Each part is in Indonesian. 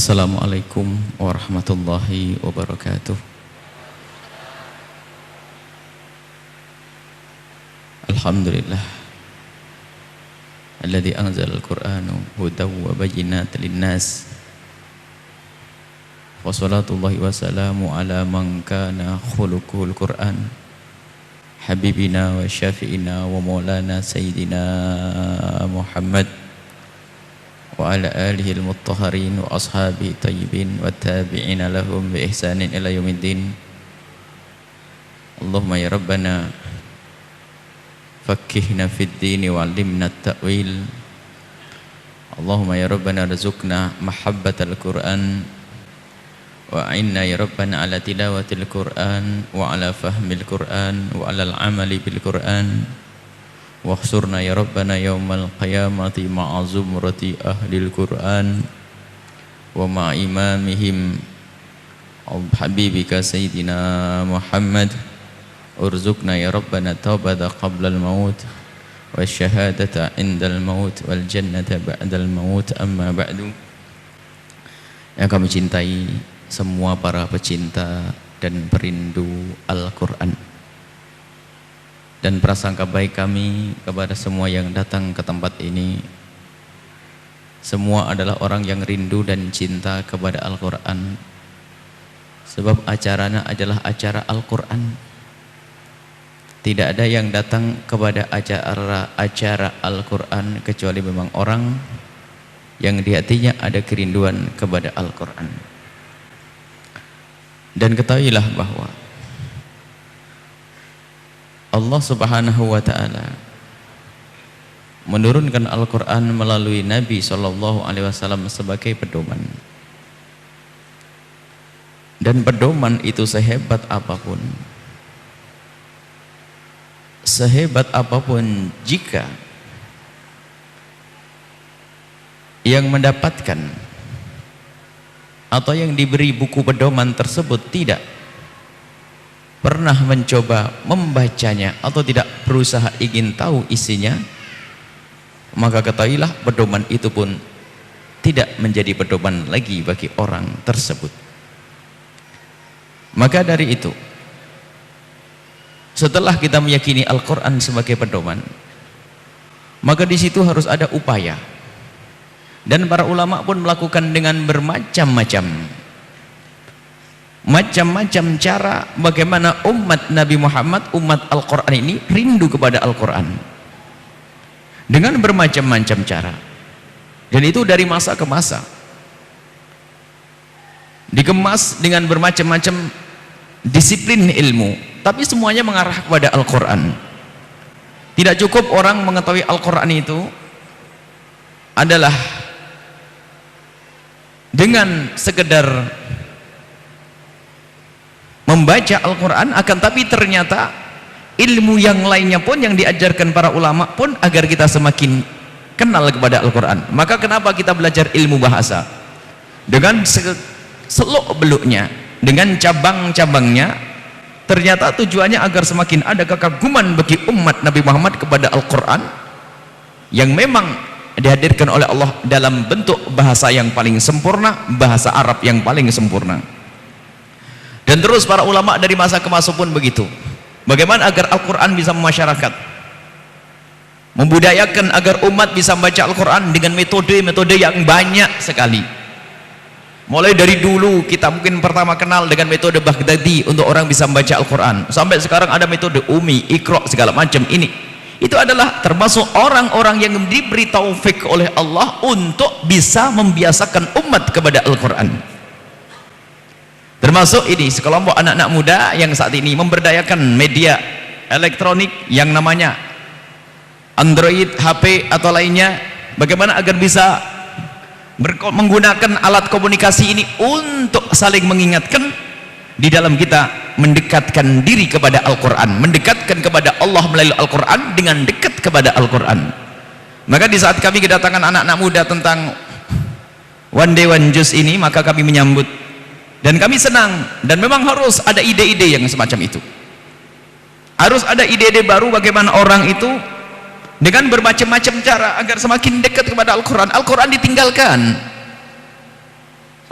Assalamualaikum warahmatullahi wabarakatuh. Alhamdulillah alladzi anzala al-Qur'ana hudaw wa bayyinatin lin-nas. Wa salatullahi wa salamu ala man kana khuluquhul Qur'an. Habibina wa syafi'ina wa maulana sayyidina Muhammad wa ala alihi al-mutahharin wa ashabi tayyibin wa tabi'ina lahum bi ihsanin ila yaumiddin. Allahumma ya Rabbana fakihna fid dini wa 'allimna at-ta'wil. Allahumma ya Rabbana rizukna mahabbatal Qur'an wa a'inna ya Rabbana ala tilawatil Qur'an wa ala fahmil Qur'an wa ala al-amali bil Qur'an. Wahsurna ya Rabbana yawmal qiyamati ma'a zumrati ahlil Qur'an wa ma'a imamihim habibika sayyidina Muhammad. Urzukna ya Rabbana taubata qabla al-maut wa syahadata inda al-maut wal jannata ba'da al-maut. Amma ba'du. Yang kami cintai semua para pecinta dan perindu Al-Quran, dan prasangka baik kami kepada semua yang datang ke tempat ini. Semua adalah orang yang rindu dan cinta kepada Al-Quran, sebab acaranya adalah acara Al-Quran. Tidak ada yang datang kepada acara Al-Quran kecuali memang orang yang di hatinya ada kerinduan kepada Al-Quran. Dan ketahuilah bahwa Allah Subhanahu wa ta'ala menurunkan Al-Quran melalui Nabi SAW sebagai pedoman. Dan pedoman itu sehebat apapun, jika yang mendapatkan atau yang diberi buku pedoman tersebut tidak pernah mencoba membacanya atau tidak berusaha ingin tahu isinya, maka ketahuilah pedoman itu pun tidak menjadi pedoman lagi bagi orang tersebut. Maka dari itu, setelah kita meyakini Al-Quran sebagai pedoman, maka di situ harus ada upaya, dan para ulama pun melakukan dengan macam-macam cara bagaimana umat Nabi Muhammad, umat Al-Quran ini rindu kepada Al-Quran dengan bermacam-macam cara. Dan itu dari masa ke masa dikemas dengan bermacam-macam disiplin ilmu, tapi semuanya mengarah kepada Al-Quran. Tidak cukup orang mengetahui Al-Quran itu adalah dengan sekedar membaca Al-Quran, akan tapi ternyata ilmu yang lainnya pun yang diajarkan para ulama pun agar kita semakin kenal kepada Al-Quran. Maka kenapa kita belajar ilmu bahasa dengan seluk-beluknya, dengan cabang-cabangnya, ternyata tujuannya agar semakin ada kekaguman bagi umat Nabi Muhammad kepada Al-Quran yang memang dihadirkan oleh Allah dalam bentuk bahasa yang paling sempurna, bahasa Arab yang paling sempurna. Dan terus para ulama dari masa ke masa pun begitu. Bagaimana agar Al-Quran bisa memasyarakat, membudayakan agar umat bisa membaca Al-Quran dengan metode-metode yang banyak sekali. Mulai dari dulu kita mungkin pertama kenal dengan metode Baghdadi untuk orang bisa membaca Al-Quran, sampai sekarang ada metode Umi, Iqra, segala macam ini. Itu adalah termasuk orang-orang yang diberi taufik oleh Allah untuk bisa membiasakan umat kepada Al-Quran. Termasuk ini sekelompok anak-anak muda yang saat ini memberdayakan media elektronik yang namanya Android, HP atau lainnya, bagaimana agar bisa menggunakan alat komunikasi ini untuk saling mengingatkan di dalam kita mendekatkan diri kepada Al-Quran, mendekatkan kepada Allah melalui Al-Quran dengan dekat kepada Al-Quran. Maka di saat kami kedatangan anak-anak muda tentang One Day One Juz ini, maka kami menyambut dan kami senang. Dan memang harus ada ide-ide yang semacam itu, harus ada ide-ide baru bagaimana orang itu dengan bermacam-macam cara agar semakin dekat kepada Al-Quran. Al-Quran ditinggalkan,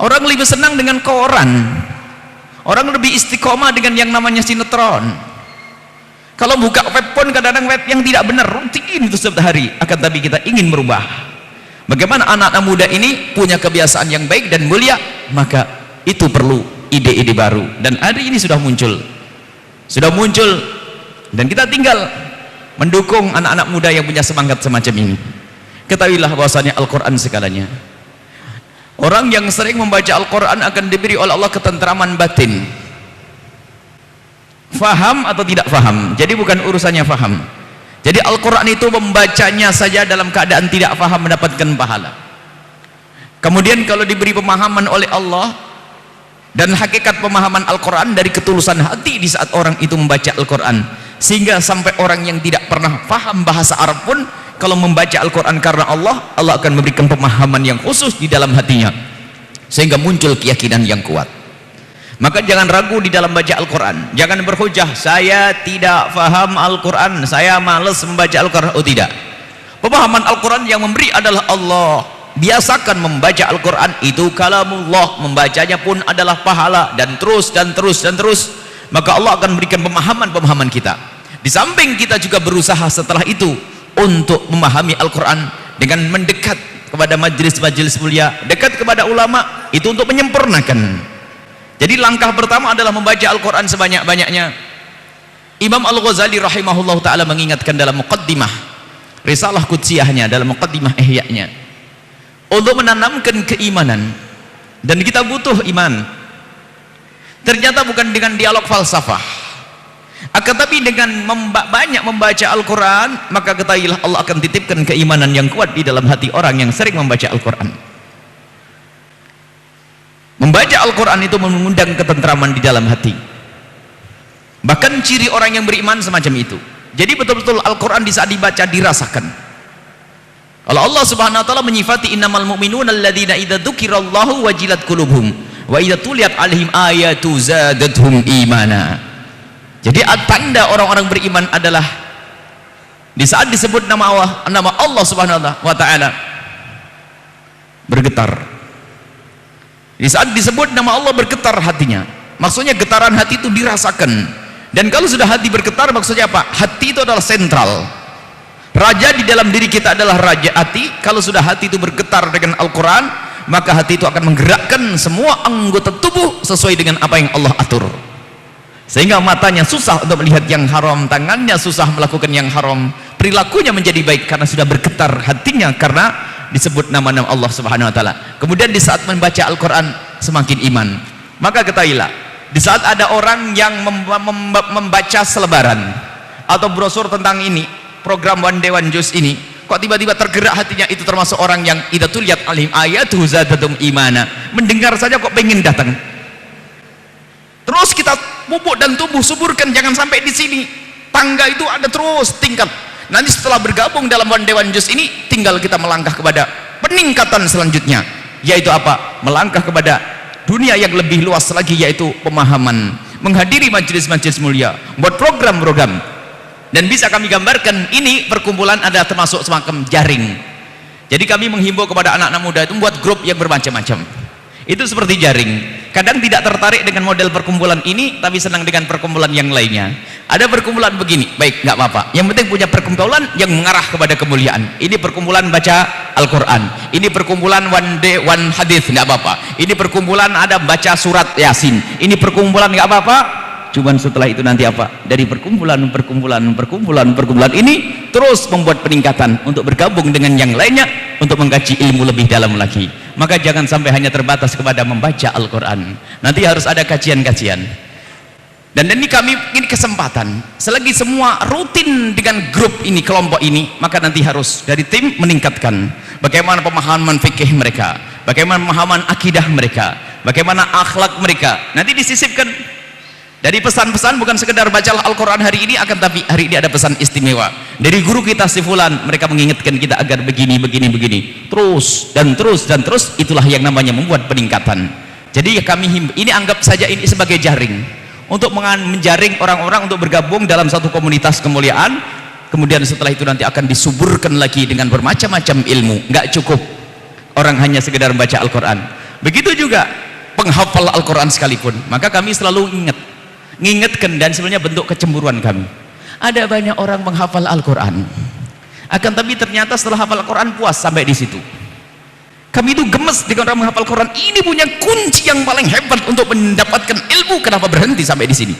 Orang lebih senang dengan koran, orang lebih istiqomah dengan yang namanya sinetron. Kalau buka web pun kadang-kadang web yang tidak benar, rutin itu setiap hari. Akan tapi kita ingin merubah. Bagaimana anak-anak muda ini punya kebiasaan yang baik dan mulia, maka itu perlu ide-ide baru. Dan hari ini sudah muncul, dan kita tinggal mendukung anak-anak muda yang punya semangat semacam ini. Ketahuilah bahwasanya Al-Quran segalanya. Orang yang sering membaca Al-Quran akan diberi oleh Allah ketentraman batin. Faham atau tidak faham, jadi bukan urusannya faham. Jadi Al-Quran itu membacanya saja dalam keadaan tidak faham mendapatkan pahala. Kemudian kalau diberi pemahaman oleh Allah, dan hakikat pemahaman Al-Quran dari ketulusan hati di saat orang itu membaca Al-Quran, sehingga sampai orang yang tidak pernah paham bahasa Arab pun kalau membaca Al-Quran karena Allah, Allah akan memberikan pemahaman yang khusus di dalam hatinya, sehingga muncul keyakinan yang kuat. Maka jangan ragu di dalam baca Al-Quran, jangan berhujah saya tidak paham Al-Quran, saya malas membaca Al-Quran. Oh tidak, pemahaman Al-Quran yang memberi adalah Allah. Biasakan membaca Al-Quran, itu kalamullah, membacanya pun adalah pahala, dan terus dan terus dan terus, maka Allah akan memberikan pemahaman kita. Di samping kita juga berusaha setelah itu untuk memahami Al-Quran dengan mendekat kepada majelis-majelis mulia, dekat kepada ulama, itu untuk menyempurnakan. Jadi langkah pertama adalah membaca Al-Quran sebanyak-banyaknya. Imam Al-Ghazali rahimahullah ta'ala mengingatkan dalam muqaddimah risalah Qudsiyahnya, dalam muqaddimah Ihya'nya, untuk menanamkan keimanan. Dan kita butuh iman, ternyata bukan dengan dialog falsafah, akan tapi dengan banyak membaca Al-Quran, maka ketahuilah Allah akan titipkan keimanan yang kuat di dalam hati orang yang sering membaca Al-Quran. Membaca Al-Quran itu mengundang ketentraman di dalam hati. Bahkan ciri orang yang beriman semacam itu. Jadi betul-betul Al-Quran di saat dibaca dirasakan. Kalau Allah Subhanahu wa taala menyifati innamal mu'minuna alladzina idza dzukirallahu wajilat qulubuhum wa idza tuliyat 'alaihim ayatu zadatuhum imana. Jadi tanda orang-orang beriman adalah di saat disebut nama Allah Subhanahu wa taala bergetar. Di saat disebut nama Allah bergetar hatinya. Maksudnya getaran hati itu dirasakan. Dan kalau sudah hati bergetar, maksudnya apa? Hati itu adalah sentral. Raja di dalam diri kita adalah raja hati. Kalau sudah hati itu bergetar dengan Al-Quran, maka hati itu akan menggerakkan semua anggota tubuh sesuai dengan apa yang Allah atur. Sehingga matanya susah untuk melihat yang haram, tangannya susah melakukan yang haram, perilakunya menjadi baik karena sudah bergetar hatinya karena disebut nama-nama Allah Subhanahu wa taala. Kemudian di saat membaca Al-Quran semakin iman. Maka ketahuilah, di saat ada orang yang membaca selebaran atau brosur tentang ini, program One Day One Juz ini, kok tiba-tiba tergerak hatinya, itu termasuk orang yang idza tuliyat 'alaihim ayatuhu zadatum imana. Mendengar saja kok pengen datang. Terus kita pupuk dan tumbuh suburkan, jangan sampai di sini. Tangga itu ada terus tingkat. Nanti setelah bergabung dalam One Day One Juz ini, tinggal kita melangkah kepada peningkatan selanjutnya, yaitu apa? Melangkah kepada dunia yang lebih luas lagi, yaitu pemahaman, menghadiri majelis-majelis mulia, buat program-program. Dan bisa kami gambarkan, ini perkumpulan ada termasuk semacam jaring. Jadi kami menghimbau kepada anak-anak muda itu membuat grup yang bermacam-macam. Itu seperti jaring. Kadang tidak tertarik dengan model perkumpulan ini, tapi senang dengan perkumpulan yang lainnya. Ada perkumpulan begini, baik, nggak apa-apa. Yang penting punya perkumpulan yang mengarah kepada kemuliaan. Ini perkumpulan baca Al-Quran. Ini perkumpulan one day one hadis, nggak apa-apa. Ini perkumpulan ada baca surat Yasin. Ini perkumpulan nggak apa-apa. Cuman setelah itu nanti apa? Dari perkumpulan ini terus membuat peningkatan untuk bergabung dengan yang lainnya untuk mengkaji ilmu lebih dalam lagi. Maka jangan sampai hanya terbatas kepada membaca Al-Quran. Nanti harus ada kajian-kajian. Dan ini kesempatan. Selagi semua rutin dengan grup ini, kelompok ini, maka nanti harus dari tim meningkatkan bagaimana pemahaman fikih mereka, bagaimana pemahaman akidah mereka, bagaimana akhlak mereka. Nanti disisipkan dari pesan-pesan, bukan sekedar bacalah Al-Quran hari ini, akan tapi hari ini ada pesan istimewa dari guru kita si fulan, mereka mengingatkan kita agar begini, terus dan terus, itulah yang namanya membuat peningkatan. Jadi kami ini anggap saja ini sebagai jaring untuk menjaring orang-orang untuk bergabung dalam satu komunitas kemuliaan. Kemudian setelah itu nanti akan disuburkan lagi dengan bermacam-macam ilmu. Nggak cukup orang hanya sekedar membaca Al-Quran. Begitu juga penghafal Al-Quran sekalipun. Maka kami selalu ngingetkan, dan sebenarnya bentuk kecemburuan kami. Ada banyak orang menghafal Al-Quran, akan tapi ternyata setelah hafal Al-Quran puas sampai di situ. Kami itu gemes dengan orang menghafal Quran. Ini punya kunci yang paling hebat untuk mendapatkan ilmu. Kenapa berhenti sampai di sini?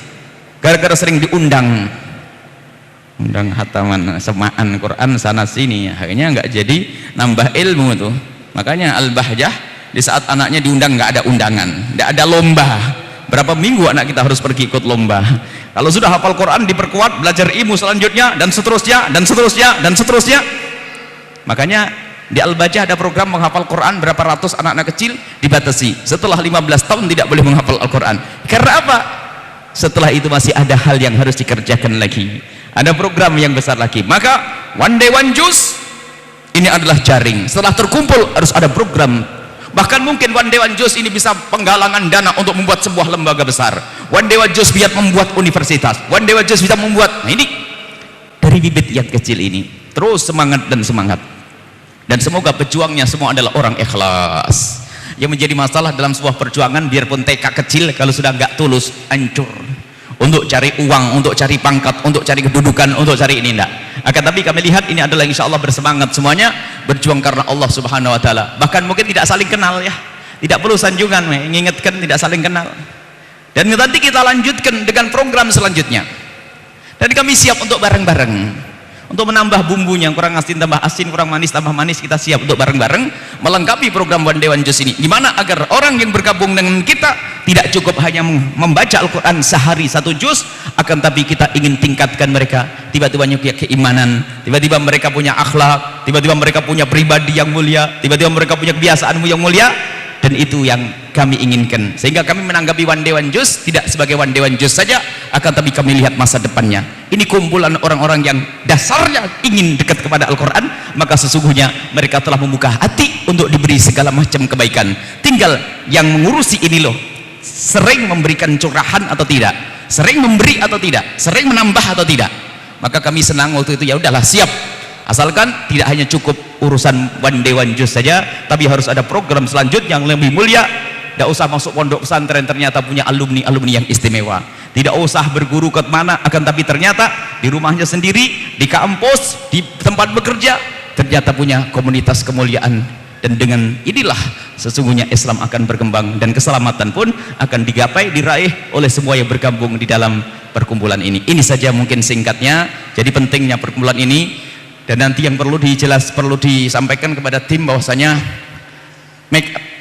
Gara-gara sering diundang hataman semaan Quran sana sini, akhirnya nggak jadi nambah ilmu tuh. Makanya Al-Bahjah di saat anaknya diundang nggak ada undangan, nggak ada lomba. Berapa minggu anak kita harus pergi ikut lomba? Kalau sudah hafal Quran diperkuat, belajar ilmu selanjutnya, dan seterusnya dan seterusnya dan seterusnya. Makanya di Al-Bajah ada program menghafal Quran, berapa ratus anak-anak kecil dibatasi. Setelah 15 tahun tidak boleh menghafal Al-Quran. Karena apa? Setelah itu masih ada hal yang harus dikerjakan lagi. Ada program yang besar lagi. Maka one day one juz ini adalah jaring. Setelah terkumpul harus ada program. Bahkan mungkin one day one juz ini bisa penggalangan dana untuk membuat sebuah lembaga besar. One day one juz bisa membuat universitas. One day one juz bisa membuat. Nah ini dari bibit yang kecil ini. Terus semangat dan semangat. Dan semoga pejuangnya semua adalah orang ikhlas. Yang menjadi masalah dalam sebuah perjuangan, biarpun TK kecil, kalau sudah nggak tulus, hancur. Untuk cari uang, untuk cari pangkat, untuk cari kedudukan, untuk cari ini enggak. Akan tapi kami lihat ini adalah insya Allah bersemangat semuanya, berjuang karena Allah Subhanahu Wa Taala. Bahkan mungkin tidak saling kenal ya, tidak perlu sanjungan, mengingatkan tidak saling kenal. Dan nanti kita lanjutkan dengan program selanjutnya. Dan kami siap untuk bareng-bareng. Untuk menambah bumbunya, kurang asin tambah asin, kurang manis tambah manis, kita siap untuk bareng-bareng melengkapi program One Day One Juz ini. Dimana agar orang yang bergabung dengan kita tidak cukup hanya membaca Al-Quran sehari 1 juz, akan tapi kita ingin tingkatkan mereka. Tiba-tiba punya keimanan, tiba-tiba mereka punya akhlak, tiba-tiba mereka punya pribadi yang mulia, tiba-tiba mereka punya kebiasaanmu yang mulia. Dan itu yang kami inginkan, sehingga kami menanggapi One Day One Juz tidak sebagai One Day One Juz saja, akan tapi kami lihat masa depannya. Ini kumpulan orang-orang yang dasarnya ingin dekat kepada Al-Quran, maka sesungguhnya mereka telah membuka hati untuk diberi segala macam kebaikan. Tinggal yang mengurusi ini loh, sering memberikan curahan atau tidak, sering memberi atau tidak, sering menambah atau tidak. Maka kami senang waktu itu, ya udahlah siap, asalkan tidak hanya cukup urusan One Day One Juz saja, tapi harus ada program selanjutnya yang lebih mulia. Tidak usah masuk pondok pesantren ternyata punya alumni yang istimewa. Tidak usah berguru ke mana, akan tapi ternyata di rumahnya sendiri, di kampus, di tempat bekerja, ternyata punya komunitas kemuliaan. Dan dengan inilah sesungguhnya Islam akan berkembang, dan keselamatan pun akan digapai, diraih oleh semua yang bergabung di dalam perkumpulan ini. Ini saja mungkin singkatnya. Jadi pentingnya perkumpulan ini. Dan nanti yang perlu disampaikan kepada tim bahwasanya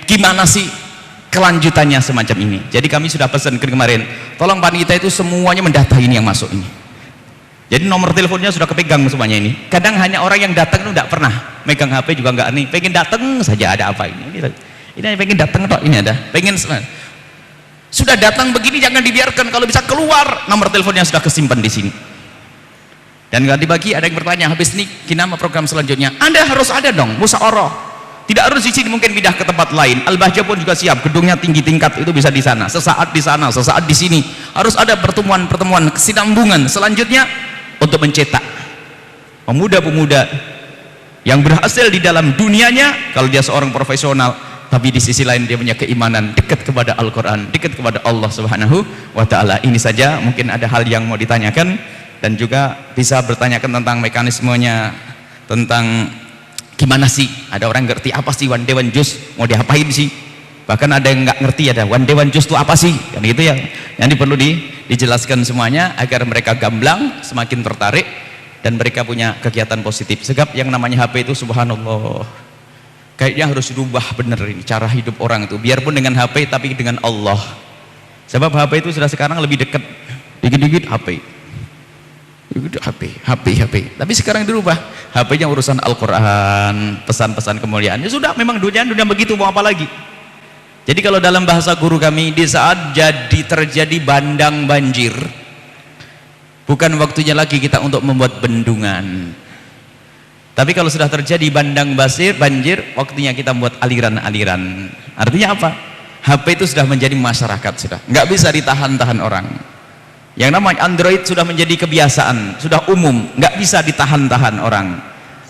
gimana sih kelanjutannya semacam ini. Jadi kami sudah pesan kemarin, tolong panitia itu semuanya mendata ini yang masuk ini. Jadi nomor teleponnya sudah kepegang semuanya ini. Kadang hanya orang yang datang itu tidak pernah megang HP juga, enggak nih, pengen datang saja ada apa ini hanya pengen datang toh, ini ada pengen sudah datang begini, jangan dibiarkan. Kalau bisa keluar, nomor teleponnya sudah kesimpan di sini. Dan tadi pagi ada yang bertanya, habis ini kinama program selanjutnya? Anda harus ada dong, musyawarah. Tidak harus di sini, mungkin pindah ke tempat lain. Al-Bahjah pun juga siap, gedungnya tinggi tingkat, itu bisa di sana. Sesaat di sana, sesaat di sini. Harus ada pertemuan-pertemuan, kesinambungan. Selanjutnya untuk mencetak pemuda-pemuda yang berhasil di dalam dunianya, kalau dia seorang profesional, tapi di sisi lain dia punya keimanan, dekat kepada Al-Quran, dekat kepada Allah Subhanahu Wa Taala. Ini saja, mungkin ada hal yang mau ditanyakan. Dan juga bisa bertanyakan tentang mekanismenya, tentang gimana sih, ada orang ngerti apa sih One Day One Juz, mau diapain sih, bahkan ada yang nggak ngerti ada One Day One Juz itu apa sih, kan itu yang perlu dijelaskan semuanya agar mereka gamblang, semakin tertarik, dan mereka punya kegiatan positif. Sebab yang namanya HP itu subhanallah, kayaknya harus dirubah bener ini cara hidup orang itu, biarpun dengan HP tapi dengan Allah. Sebab HP itu sudah sekarang lebih dekat, dikit-dikit HP, tapi sekarang dirubah, HP-nya urusan Al-Quran, pesan-pesan kemuliaan. Ya sudah, memang dunia begitu, mau apa lagi. Jadi kalau dalam bahasa guru kami, di saat terjadi bandang banjir, bukan waktunya lagi kita untuk membuat bendungan. Tapi kalau sudah terjadi bandang banjir, waktunya kita membuat aliran-aliran. Artinya apa? HP itu sudah menjadi masyarakat, sudah nggak bisa ditahan-tahan orang. Yang namanya Android sudah menjadi kebiasaan, sudah umum, nggak bisa ditahan-tahan orang.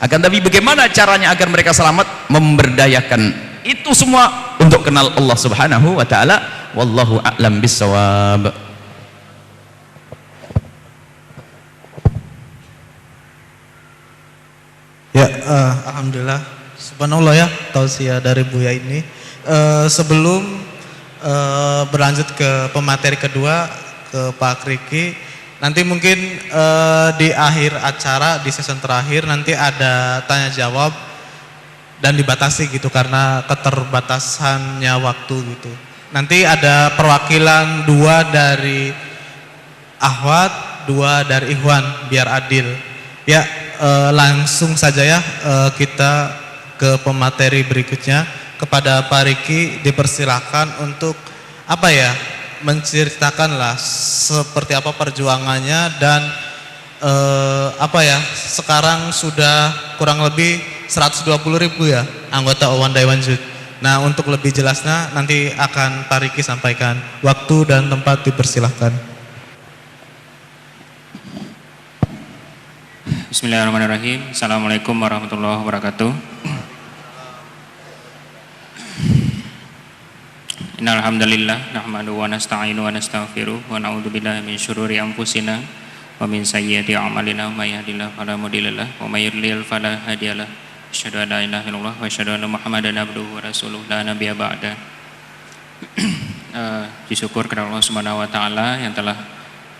Akan tapi bagaimana caranya agar mereka selamat? Memberdayakan Itu semua untuk kenal Allah Subhanahu wa taala. Wallahu a'lam bissawab. Ya, alhamdulillah. Subhanallah ya, tausiah dari Buya ini. Sebelum berlanjut ke pemateri kedua ke Pak Kriki, nanti mungkin di akhir acara di season terakhir nanti ada tanya jawab dan dibatasi gitu karena keterbatasannya waktu gitu. Nanti ada perwakilan 2 dari Ahwat, 2 dari Ikhwan biar adil. Ya, langsung saja ya kita ke pemateri berikutnya. Kepada Pak Riki dipersilakan untuk menceritakanlah seperti apa perjuangannya dan sekarang sudah kurang lebih 120.000 ya anggota One Day One Youth. Nah, untuk lebih jelasnya nanti akan Pak Riki sampaikan. Waktu dan tempat dipersilahkan. Bismillahirrahmanirrahim. Assalamualaikum warahmatullahi wabarakatuh. Innal hamdalillah nahmaduhu wa nasta'inu wa nastaghfiruh wa na'udzu billahi min syururi anfusina wa min sayyiati a'malina may yahdihillahu fala mudhillalah wa may yudlil fala hadiyalah. Asyhadu an la ilaha illallah wa asyhadu anna Muhammadan abduhu wa rasuluh la nabiyya ba'da. Disyukur kepada Allah Subhanahu wa taala yang telah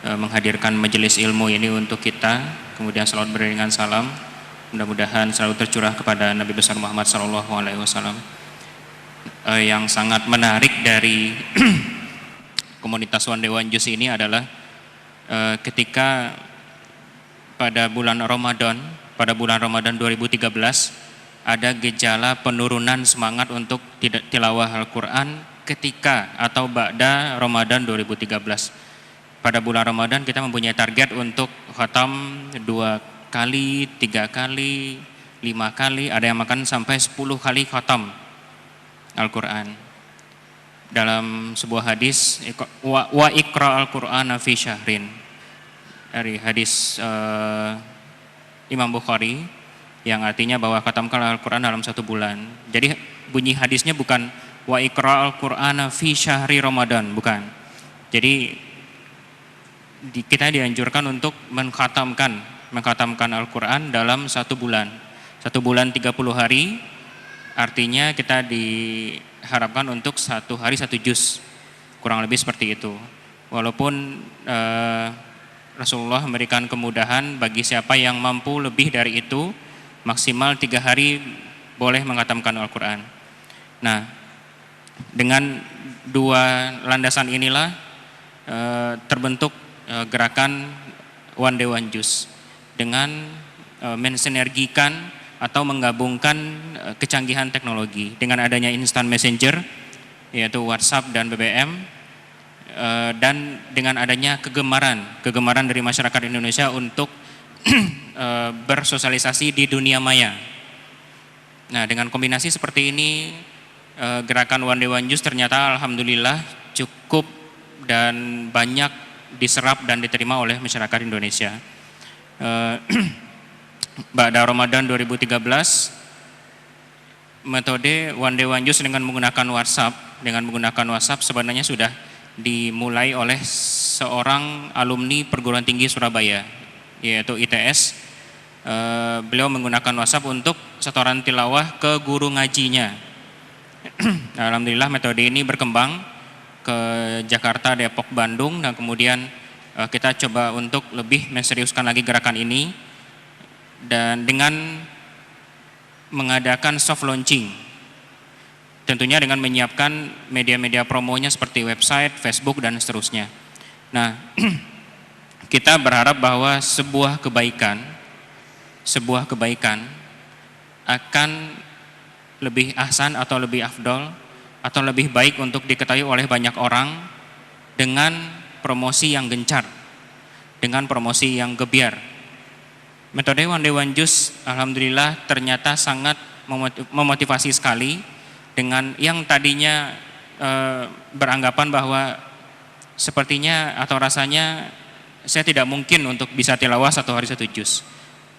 menghadirkan majelis ilmu ini untuk kita. Kemudian salawat beriringan salam mudah-mudahan selalu tercurah kepada Nabi besar Muhammad sallallahu alaihi wasallam. Yang sangat menarik dari komunitas One Day One Youth ini adalah ketika pada bulan Ramadan 2013 ada gejala penurunan semangat untuk tilawah Al-Quran ketika atau ba'da Ramadan 2013. Pada bulan Ramadan kita mempunyai target untuk khatam 2 kali, 3 kali, 5 kali, ada yang makan sampai 10 kali khatam Al-Quran. Dalam sebuah hadis, wa iqra al-Qur'ana fi syahrin, dari hadis Imam Bukhari, yang artinya bahwa khatamkanlah Al-Quran dalam 1 bulan. Jadi bunyi hadisnya bukan wa iqra al-Qur'ana fi syahri Ramadan, bukan. Jadi kita dianjurkan untuk mengkhatamkan Al-Quran dalam 1 bulan. 1 bulan 30 hari. Artinya kita diharapkan untuk 1 hari 1 juz, kurang lebih seperti itu. Walaupun Rasulullah memberikan kemudahan bagi siapa yang mampu lebih dari itu, maksimal 3 hari boleh menghatamkan Al-Quran. Nah, dengan 2 landasan inilah terbentuk gerakan One Day One Youth dengan mensinergikan atau menggabungkan kecanggihan teknologi dengan adanya instant messenger yaitu WhatsApp dan BBM, dan dengan adanya kegemaran dari masyarakat Indonesia untuk bersosialisasi di dunia maya. Nah, dengan kombinasi seperti ini gerakan One Day One Youth ternyata alhamdulillah cukup dan banyak diserap dan diterima oleh masyarakat Indonesia. Pada Ramadan 2013, metode One Day One Youth dengan menggunakan WhatsApp sebenarnya sudah dimulai oleh seorang alumni perguruan tinggi Surabaya, yaitu ITS. Beliau menggunakan WhatsApp untuk setoran tilawah ke guru ngajinya. Alhamdulillah metode ini berkembang ke Jakarta, Depok, Bandung, dan kemudian kita coba untuk lebih menseriuskan lagi gerakan ini dan dengan mengadakan soft launching, tentunya dengan menyiapkan media-media promonya seperti website, Facebook, dan seterusnya. Nah, kita berharap bahwa sebuah kebaikan akan lebih ahsan atau lebih afdol atau lebih baik untuk diketahui oleh banyak orang dengan promosi yang gencar, dengan promosi yang gebiar. Metode One Day One Youth alhamdulillah ternyata sangat memotivasi sekali, dengan yang tadinya beranggapan bahwa sepertinya atau rasanya saya tidak mungkin untuk bisa tilawah 1 hari 1 juz.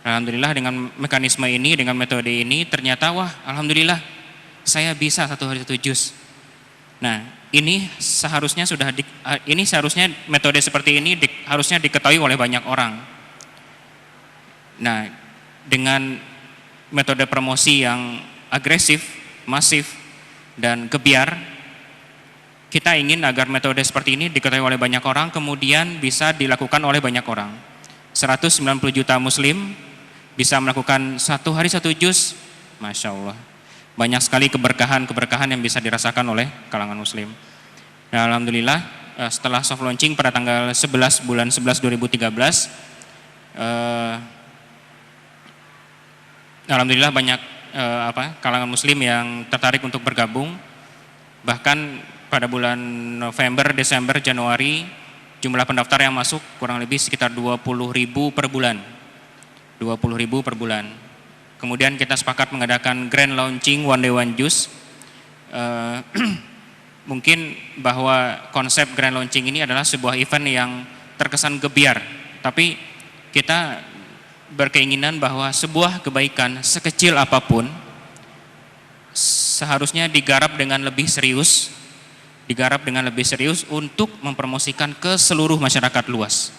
Alhamdulillah dengan mekanisme ini, dengan metode ini ternyata alhamdulillah saya bisa 1 hari 1 juz. Nah, ini seharusnya metode seperti ini harusnya diketahui oleh banyak orang. Nah, dengan metode promosi yang agresif, masif, dan gebiar, kita ingin agar metode seperti ini diketahui oleh banyak orang, kemudian bisa dilakukan oleh banyak orang. 190 juta muslim bisa melakukan 1 hari 1 juz, Masya Allah. Banyak sekali keberkahan yang bisa dirasakan oleh kalangan muslim. Nah, alhamdulillah setelah soft launching pada tanggal 11 bulan 11 2013, alhamdulillah banyak kalangan muslim yang tertarik untuk bergabung. Bahkan pada bulan November, Desember, Januari jumlah pendaftar yang masuk kurang lebih sekitar 20.000 per bulan. 20.000 per bulan. Kemudian kita sepakat mengadakan grand launching One Day One Juz. Mungkin bahwa konsep grand launching ini adalah sebuah event yang terkesan gebiar, tapi kita berkeinginan bahwa sebuah kebaikan sekecil apapun seharusnya digarap dengan lebih serius, untuk mempromosikan ke seluruh masyarakat luas.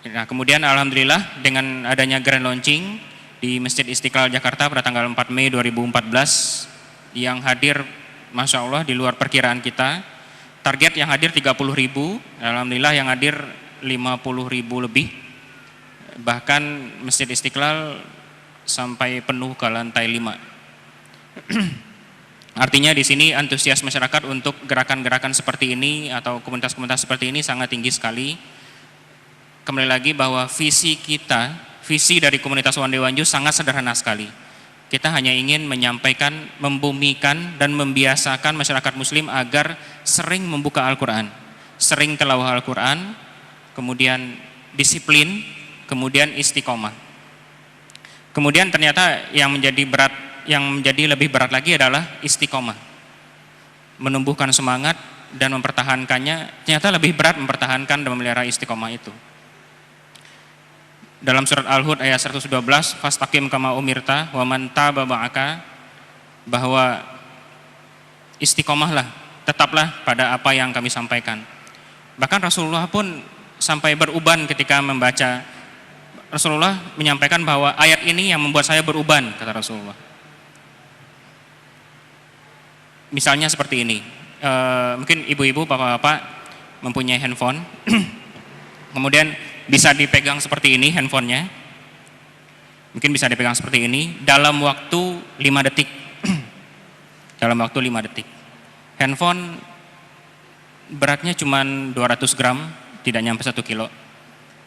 Nah, kemudian alhamdulillah dengan adanya grand launching di Masjid Istiqlal Jakarta pada tanggal 4 Mei 2014, yang hadir Masya Allah di luar perkiraan kita. Target yang hadir 30.000, alhamdulillah yang hadir 50.000 lebih. Bahkan Masjid Istiqlal sampai penuh ke lantai 5. Artinya di sini antusias masyarakat untuk gerakan-gerakan seperti ini atau komunitas-komunitas seperti ini sangat tinggi sekali. Kembali lagi bahwa visi dari komunitas One Day One Juz sangat sederhana sekali. Kita hanya ingin menyampaikan, membumikan dan membiasakan masyarakat muslim agar sering membuka Al-Quran, sering tilawah Al-Quran, kemudian disiplin, kemudian istiqomah. Kemudian ternyata yang menjadi lebih berat lagi adalah istiqomah. Menumbuhkan semangat dan mempertahankannya, ternyata lebih berat mempertahankan dan memelihara istiqomah itu. Dalam surat Al-Hud ayat 112, fastaqim kama umirta wa man taba ma'aka, bahwa istiqomahlah, tetaplah pada apa yang kami sampaikan. Bahkan Rasulullah pun sampai beruban ketika membaca. Rasulullah menyampaikan bahwa ayat ini yang membuat saya beruban, kata Rasulullah. Misalnya seperti ini, mungkin ibu-ibu, bapak-bapak mempunyai handphone, kemudian bisa dipegang seperti ini handphonenya, mungkin bisa dipegang seperti ini dalam waktu 5 detik. Dalam waktu 5 detik. Handphone beratnya cuma 200 gram, tidak nyampe 1 kilo.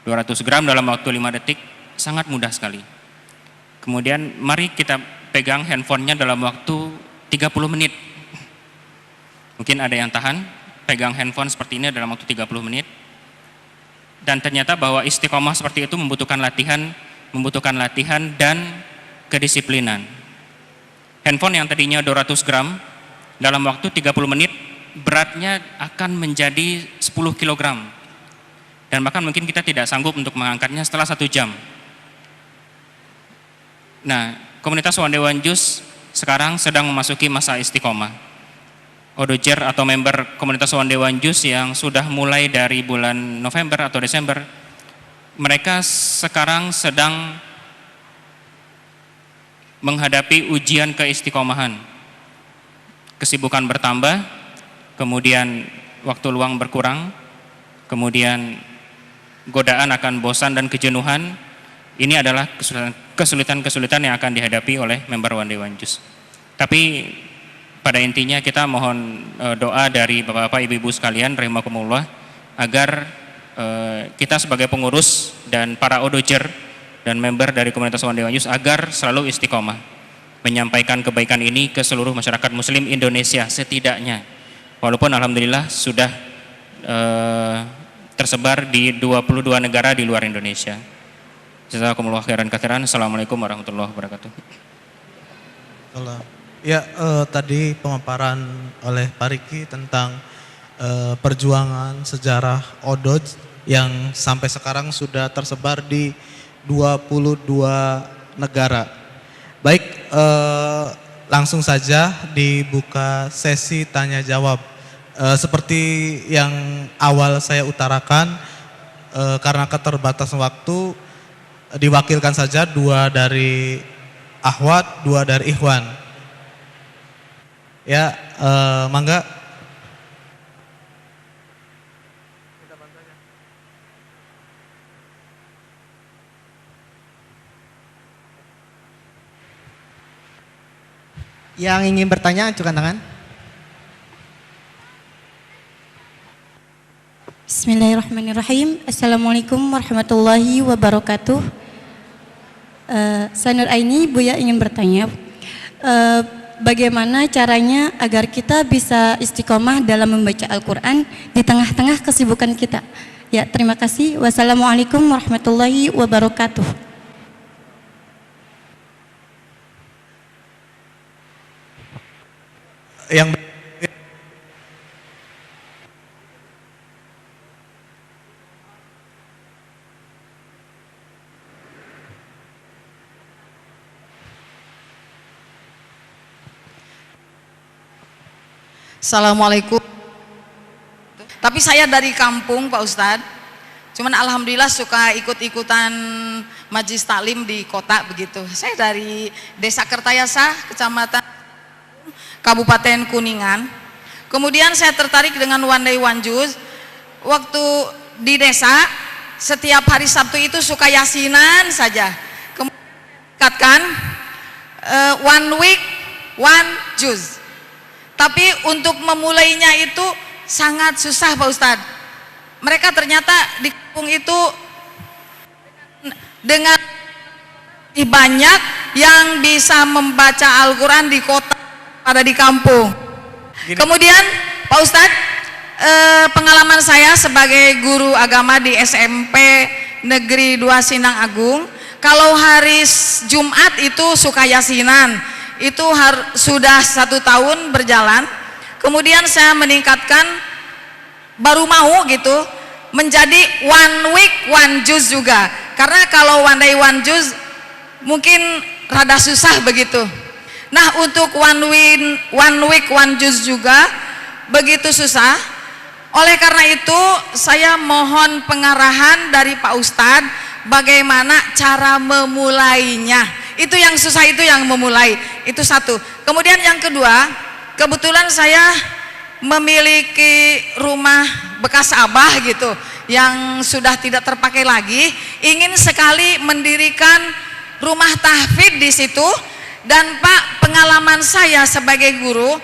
200 gram dalam waktu 5 detik, sangat mudah sekali. Kemudian mari kita pegang handphonenya dalam waktu 30 menit. Mungkin ada yang tahan pegang handphone seperti ini dalam waktu 30 menit. Dan ternyata bahwa istiqomah seperti itu membutuhkan latihan dan kedisiplinan. Handphone yang tadinya 200 gram dalam waktu 30 menit beratnya akan menjadi 10 kg. Dan bahkan mungkin kita tidak sanggup untuk mengangkatnya setelah 1 jam. Nah, komunitas One Day One Juz sekarang sedang memasuki masa istiqomah. Odojer atau member komunitas One Day One Juz yang sudah mulai dari bulan November atau Desember, mereka sekarang sedang menghadapi ujian keistiqomahan. Kesibukan bertambah, kemudian waktu luang berkurang, kemudian godaan akan bosan dan kejenuhan. Ini adalah kesulitan-kesulitan yang akan dihadapi oleh member One Day One Juz. Tapi pada intinya kita mohon doa dari bapak-bapak, ibu-ibu sekalian rahimakumullah, agar kita sebagai pengurus dan para odojer dan member dari komunitas One Day One Juz agar selalu istiqomah menyampaikan kebaikan ini ke seluruh masyarakat muslim Indonesia setidaknya. Walaupun alhamdulillah sudah tersebar di 22 negara di luar Indonesia. Jazakumullah khairan katsiran. Assalamualaikum warahmatullahi wabarakatuh. Ya, tadi pemaparan oleh Pak Riki tentang perjuangan sejarah Odoj yang sampai sekarang sudah tersebar di 22 negara. Baik, langsung saja dibuka sesi tanya jawab. Seperti yang awal saya utarakan, karena keterbatasan waktu, diwakilkan saja 2 dari akhwat, 2 dari ikhwan. Ya, mangga. Yang ingin bertanya, ajukan tangan. Bismillahirrahmanirrahim. Assalamualaikum warahmatullahi wabarakatuh. Saya Nur Aini, Buya ingin bertanya, bagaimana caranya agar kita bisa istiqomah dalam membaca Al-Quran di tengah-tengah kesibukan kita? Ya, terima kasih. Wassalamualaikum warahmatullahi wabarakatuh. Yang Assalamualaikum. Tapi saya dari kampung Pak Ustadz, cuman alhamdulillah suka ikut-ikutan majlis taklim di kota begitu. Saya dari Desa Kertayasa, Kecamatan Kabupaten Kuningan. Kemudian saya tertarik dengan One Day One Juz. Waktu di desa, setiap hari Sabtu itu suka yasinan saja. Kemudian dikatakan one week one juz. Tapi untuk memulainya itu sangat susah Pak Ustadz. Mereka ternyata di kampung itu dengan banyak yang bisa membaca Al-Quran di kota pada di kampung. Kemudian Pak Ustadz, pengalaman saya sebagai guru agama di SMP Negeri 2 Sindang Agung, kalau hari Jumat itu suka yasinan, itu sudah 1 tahun berjalan. Kemudian saya meningkatkan, baru mau gitu menjadi one week one juz juga, karena kalau one day one juz mungkin rada susah begitu. Nah, untuk one week one juz juga begitu susah. Oleh karena itu saya mohon pengarahan dari Pak Ustadz bagaimana cara memulainya. Itu yang susah, itu yang memulai, itu satu. Kemudian yang kedua, kebetulan saya memiliki rumah bekas abah gitu yang sudah tidak terpakai lagi, ingin sekali mendirikan rumah tahfidz di situ. Dan Pak, pengalaman saya sebagai guru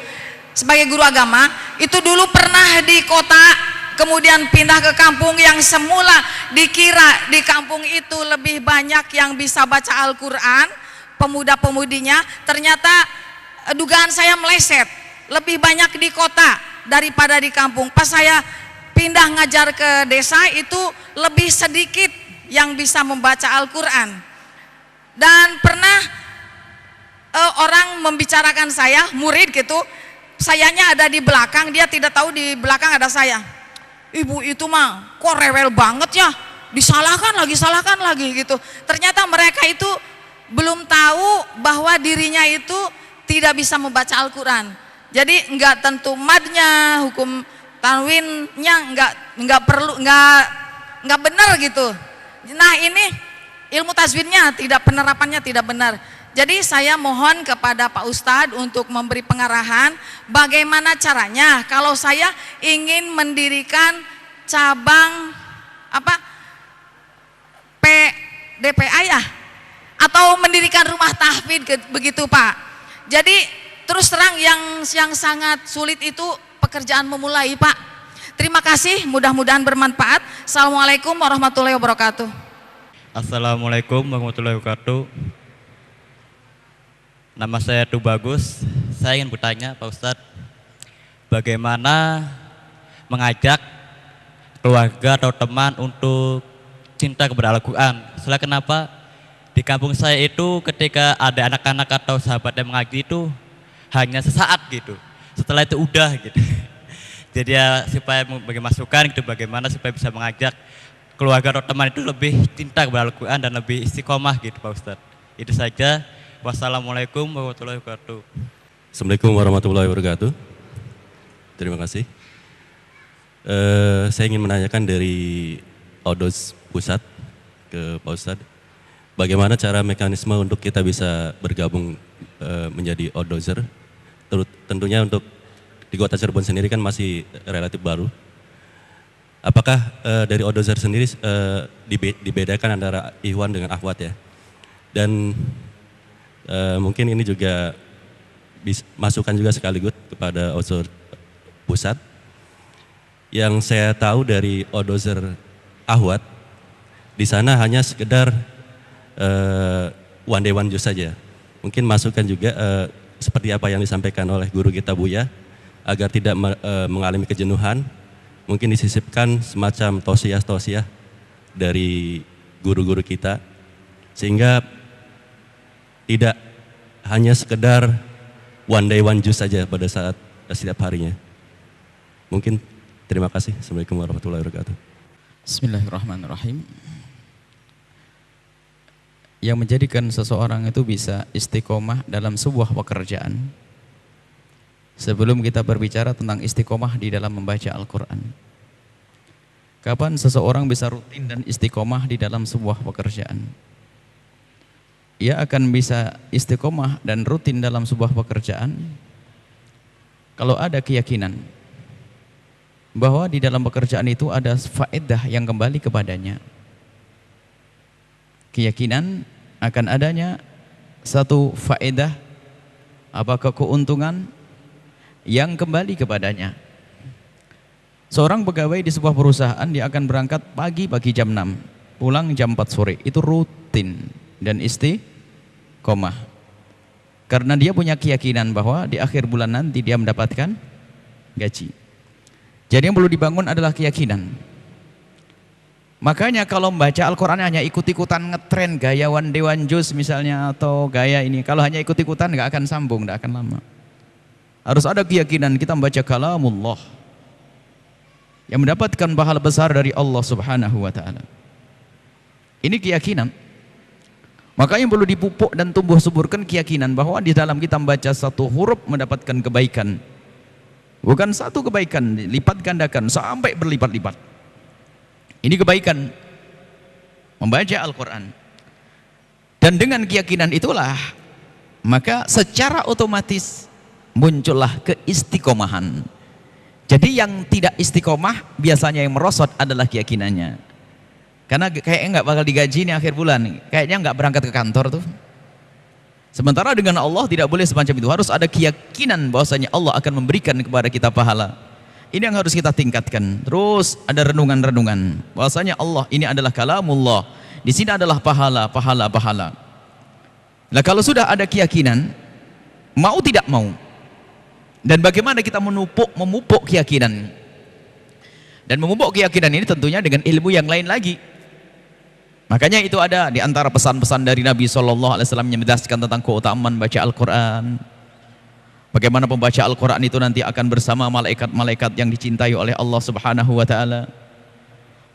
agama itu dulu pernah di kota, kemudian pindah ke kampung yang semula dikira di kampung itu lebih banyak yang bisa baca Al-Quran, pemuda-pemudinya, ternyata dugaan saya meleset, lebih banyak di kota daripada di kampung. Pas saya pindah ngajar ke desa itu lebih sedikit yang bisa membaca Al-Quran. Dan pernah orang membicarakan saya, murid gitu, sayanya ada di belakang, dia tidak tahu di belakang ada saya. Ibu itu mah kok rewel banget ya, disalahkan lagi gitu. Ternyata mereka itu belum tahu bahwa dirinya itu tidak bisa membaca Al-Quran. Jadi enggak tentu madnya, hukum tanwinnya enggak benar gitu. Nah, ini ilmu tajwidnya tidak, penerapannya tidak benar. Jadi saya mohon kepada Pak Ustadz untuk memberi pengarahan bagaimana caranya kalau saya ingin mendirikan cabang PDPA ya, atau mendirikan rumah tahfidz begitu Pak. Jadi terus terang yang sangat sulit itu pekerjaan memulai Pak. Terima kasih, mudah-mudahan bermanfaat. Assalamualaikum warahmatullahi wabarakatuh. Assalamualaikum warahmatullahi wabarakatuh. Nama saya Tubagus. Saya ingin bertanya Pak Ustadz, bagaimana mengajak keluarga atau teman untuk cinta kepada Al-Quran? Soalnya kenapa di kampung saya itu ketika ada anak-anak atau sahabat yang mengaji itu hanya sesaat gitu, setelah itu udah gitu. Jadi ya supaya bagi masukan gitu, bagaimana supaya bisa mengajak keluarga atau teman itu lebih cinta kepada Al-Quran dan lebih istiqomah gitu Pak Ustadz. Itu saja. Wassalamualaikum warahmatullahi wabarakatuh. Assalamualaikum warahmatullahi wabarakatuh. Terima kasih. Saya ingin menanyakan dari Odos Pusat ke Pak Ustadz, bagaimana cara mekanisme untuk kita bisa bergabung menjadi Odozer? Tentunya untuk di Kota Cirebon sendiri kan masih relatif baru. Apakah dari Odozer sendiri dibedakan antara Ikhwan dengan Akhwat ya? Dan mungkin ini juga masukan juga sekaligus kepada Odozer Pusat. Yang saya tahu dari Odozer Akhwat, di sana hanya sekedar one day one juz saja. Mungkin masukan juga seperti apa yang disampaikan oleh guru kita Buya, agar tidak mengalami kejenuhan, mungkin disisipkan semacam tausiah dari guru-guru kita, sehingga tidak hanya sekedar one day one juz saja pada saat setiap harinya. Mungkin terima kasih. Assalamualaikum warahmatullahi wabarakatuh. Bismillahirrahmanirrahim. Yang menjadikan seseorang itu bisa istiqomah dalam sebuah pekerjaan, sebelum kita berbicara tentang istiqomah di dalam membaca Al-Quran, kapan seseorang bisa rutin dan istiqomah di dalam sebuah pekerjaan? Ia akan bisa istiqomah dan rutin dalam sebuah pekerjaan kalau ada keyakinan bahwa di dalam pekerjaan itu ada faedah yang kembali kepadanya. Keyakinan akan adanya satu faedah, apakah keuntungan yang kembali kepadanya. Seorang pegawai di sebuah perusahaan, dia akan berangkat pagi jam 6, pulang jam 4 sore. Itu rutin dan istiqomah, karena dia punya keyakinan bahwa di akhir bulan nanti dia mendapatkan gaji. Jadi yang perlu dibangun adalah keyakinan. Makanya kalau membaca Al-Quran hanya ikut-ikutan ngetren gaya one day one juz misalnya, atau gaya ini, kalau hanya ikut-ikutan nggak akan sambung, nggak akan lama. Harus ada keyakinan kita membaca kalamullah yang mendapatkan pahala besar dari Allah Subhanahu wa ta'ala. Ini keyakinan. Maka yang perlu dipupuk dan tumbuh suburkan keyakinan bahwa di dalam kita membaca satu huruf mendapatkan kebaikan. Bukan satu kebaikan, lipat gandakan sampai berlipat-lipat. Ini kebaikan membaca Al-Quran. Dan dengan keyakinan itulah, maka secara otomatis muncullah keistiqomahan. Jadi yang tidak istiqomah biasanya yang merosot adalah keyakinannya. Karena kayaknya nggak bakal digaji nih akhir bulan, kayaknya nggak berangkat ke kantor tuh. Sementara dengan Allah tidak boleh semacam itu. Harus ada keyakinan bahwasanya Allah akan memberikan kepada kita pahala. Ini yang harus kita tingkatkan. Terus ada renungan-renungan bahwasanya Allah ini adalah kalamullah. Di sini adalah pahala. Nah, kalau sudah ada keyakinan, mau tidak mau, dan bagaimana kita memupuk keyakinan. Dan memupuk keyakinan ini tentunya dengan ilmu yang lain lagi. Makanya itu ada di antara pesan-pesan dari Nabi SAW yang menjelaskan tentang keutamaan baca Al-Quran. Bagaimana pembaca Al-Quran itu nanti akan bersama malaikat-malaikat yang dicintai oleh Allah Subhanahu wa ta'ala.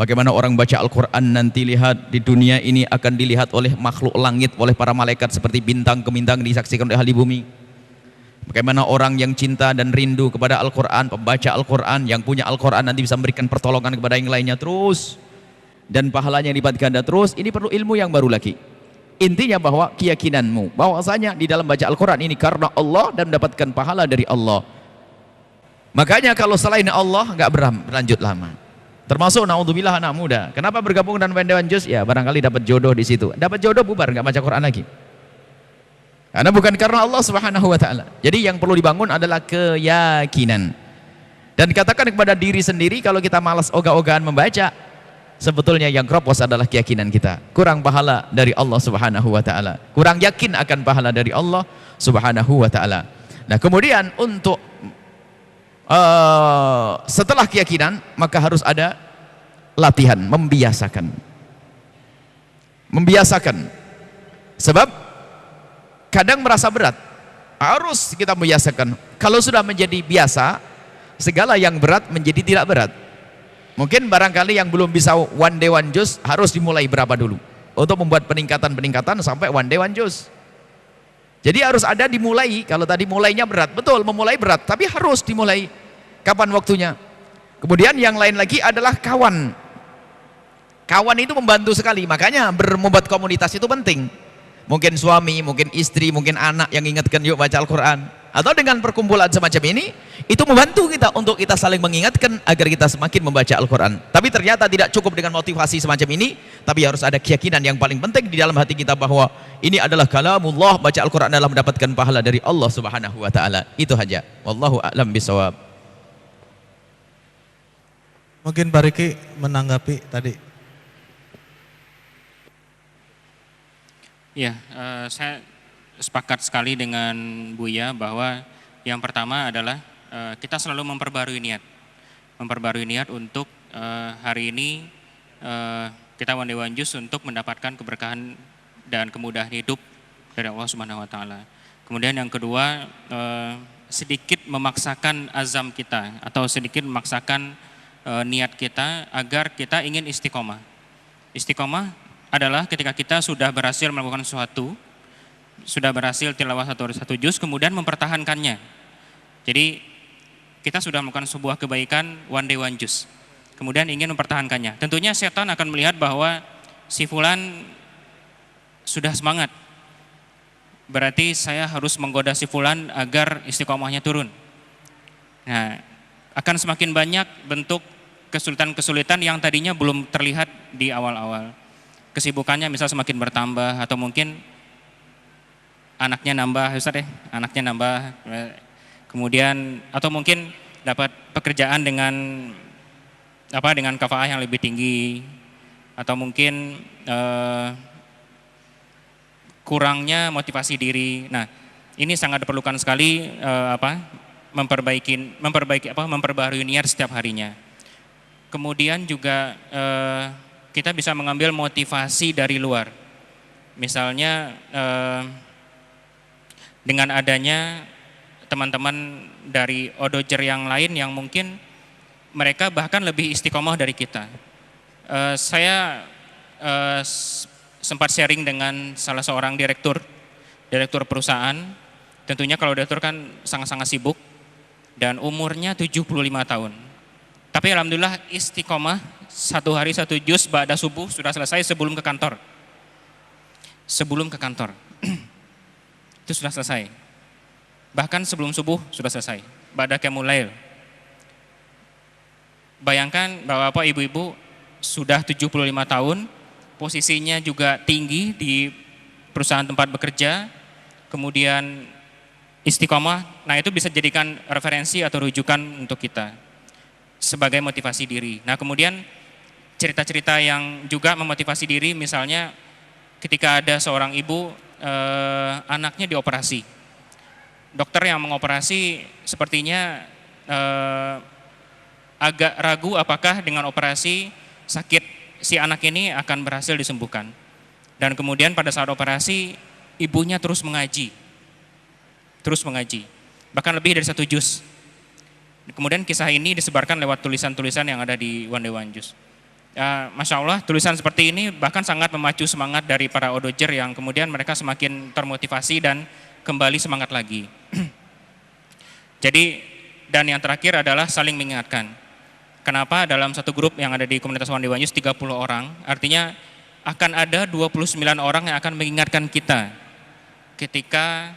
Bagaimana orang baca Al-Quran nanti lihat di dunia ini akan dilihat oleh makhluk langit, oleh para malaikat seperti bintang ke bintang disaksikan oleh ahli bumi. Bagaimana orang yang cinta dan rindu kepada Al-Quran, pembaca Al-Quran, yang punya Al-Quran nanti bisa memberikan pertolongan kepada yang lainnya terus. Dan pahalanya lipat ganda terus. Ini perlu ilmu yang baru lagi. Intinya bahwa keyakinanmu bahwasanya di dalam baca Al-Quran ini karena Allah dan mendapatkan pahala dari Allah. Makanya kalau selain Allah nggak berlanjut lama. Termasuk naudzubillah anak muda. Kenapa bergabung dengan Dewan Juz? Ya barangkali dapat jodoh di situ. Dapat jodoh bubar nggak baca Quran lagi. Karena bukan karena Allah Subhanahu wa ta'ala. Jadi yang perlu dibangun adalah keyakinan. Dan katakan kepada diri sendiri, kalau kita malas ogah-ogahan membaca, sebetulnya yang kropos adalah keyakinan kita. Kurang pahala dari Allah Subhanahu wa ta'ala. Kurang yakin akan pahala dari Allah Subhanahu wa ta'ala. Nah kemudian untuk setelah keyakinan, maka harus ada latihan, membiasakan. Sebab kadang merasa berat, harus kita membiasakan. Kalau sudah menjadi biasa, segala yang berat menjadi tidak berat. Mungkin barangkali yang belum bisa one day one juz harus dimulai berapa dulu untuk membuat peningkatan sampai one day one juz. Jadi harus ada dimulai. Kalau tadi mulainya berat, betul, memulai berat, tapi harus dimulai. Kapan waktunya? Kemudian yang lain lagi adalah kawan. Kawan itu membantu sekali, makanya membuat komunitas itu penting. Mungkin suami, mungkin istri, mungkin anak yang ingatkan yuk baca Al-Quran. Atau dengan perkumpulan semacam ini, itu membantu kita untuk kita saling mengingatkan agar kita semakin membaca Al-Quran. Tapi ternyata tidak cukup dengan motivasi semacam ini, tapi harus ada keyakinan yang paling penting di dalam hati kita bahwa ini adalah kalamullah, baca Al-Quran adalah mendapatkan pahala dari Allah Subhanahu wa Ta'ala. Itu saja. Wallahu a'lam bishawab. Mungkin Pak Riki menanggapi tadi. Ya, saya sepakat sekali dengan Buya bahwa yang pertama adalah kita selalu memperbarui niat untuk hari ini kita One Day One Juz untuk mendapatkan keberkahan dan kemudahan hidup dari Allah Subhanahu Wa Taala. Kemudian yang kedua, sedikit memaksakan azam kita atau sedikit memaksakan niat kita agar kita ingin istiqomah. Istiqomah adalah ketika kita sudah berhasil melakukan sesuatu, sudah berhasil tilawah satu juz, kemudian mempertahankannya. Jadi kita sudah melakukan sebuah kebaikan One Day One Juz, kemudian ingin mempertahankannya. Tentunya setan akan melihat bahwa si fulan sudah semangat, berarti saya harus menggoda si fulan agar istiqomahnya turun. Nah, akan semakin banyak bentuk kesulitan-kesulitan yang tadinya belum terlihat di awal-awal. Kesibukannya misal semakin bertambah, atau mungkin anaknya nambah, anaknya nambah, kemudian atau mungkin dapat pekerjaan dengan kafaah yang lebih tinggi, atau mungkin kurangnya motivasi diri. Nah, ini sangat diperlukan sekali memperbaharui niat setiap harinya. Kemudian juga kita bisa mengambil motivasi dari luar. Misalnya dengan adanya teman-teman dari odojer yang lain yang mungkin mereka bahkan lebih istiqomah dari kita. Saya sempat sharing dengan salah seorang direktur perusahaan. Tentunya kalau direktur kan sangat-sangat sibuk dan umurnya 75 tahun. Tapi alhamdulillah istiqomah, 1 hari 1 juz ba'da subuh sudah selesai sebelum ke kantor. Sebelum ke kantor. Itu sudah selesai. Bahkan sebelum subuh sudah selesai. Ba'da qiyamul lail. Bayangkan bahwa ibu-ibu sudah 75 tahun, posisinya juga tinggi di perusahaan tempat bekerja, kemudian istiqomah. Nah, itu bisa jadikan referensi atau rujukan untuk kita sebagai motivasi diri. Nah, kemudian cerita-cerita yang juga memotivasi diri, misalnya ketika ada seorang ibu anaknya dioperasi. Dokter yang mengoperasi sepertinya agak ragu apakah dengan operasi sakit si anak ini akan berhasil disembuhkan. Dan kemudian pada saat operasi ibunya terus mengaji. Bahkan lebih dari 1 juz. Kemudian kisah ini disebarkan lewat tulisan-tulisan yang ada di One Day One Juz. Masya Allah, tulisan seperti ini bahkan sangat memacu semangat dari para odojer yang kemudian mereka semakin termotivasi dan kembali semangat lagi. Jadi, dan yang terakhir adalah saling mengingatkan. Kenapa dalam satu grup yang ada di komunitas One Day One Juz 30 orang, artinya akan ada 29 orang yang akan mengingatkan kita ketika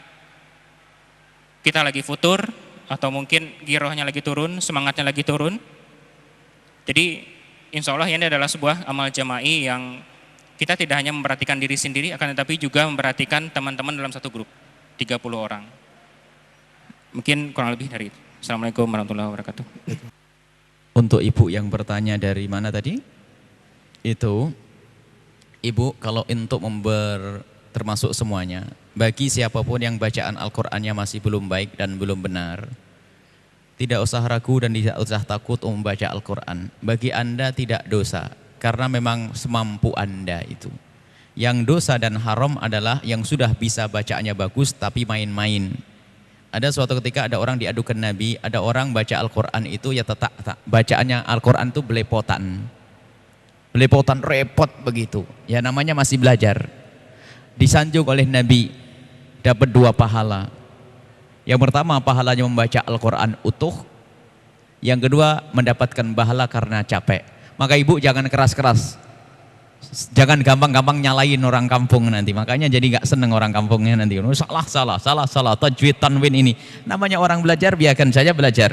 kita lagi futur, atau mungkin girohnya lagi turun, semangatnya lagi turun. Jadi insya Allah ini adalah sebuah amal jama'i yang kita tidak hanya memperhatikan diri sendiri, akan tetapi juga memperhatikan teman-teman dalam satu grup, 30 orang. Mungkin kurang lebih dari itu. Assalamualaikum warahmatullahi wabarakatuh. Untuk ibu yang bertanya dari mana tadi? Itu, ibu kalau untuk termasuk semuanya, bagi siapapun yang bacaan Al-Qur'annya masih belum baik dan belum benar, tidak usah ragu dan tidak usah takut membaca Al-Qur'an. Bagi Anda tidak dosa, karena memang semampu Anda itu. Yang dosa dan haram adalah yang sudah bisa bacaannya bagus tapi main-main. Ada suatu ketika ada orang diadukan Nabi, ada orang baca Al-Qur'an itu ya bacaannya Al-Qur'an itu belepotan repot begitu. Ya namanya masih belajar. Disanjung oleh Nabi, dapat 2 pahala. Yang pertama pahalanya membaca Al-Quran utuh, yang kedua mendapatkan pahala karena capek. Maka ibu jangan keras-keras, jangan gampang-gampang nyalain orang kampung nanti, makanya jadi nggak seneng orang kampungnya nanti. Salah, tajwid, tanwin ini. Namanya orang belajar, biarkan saja belajar.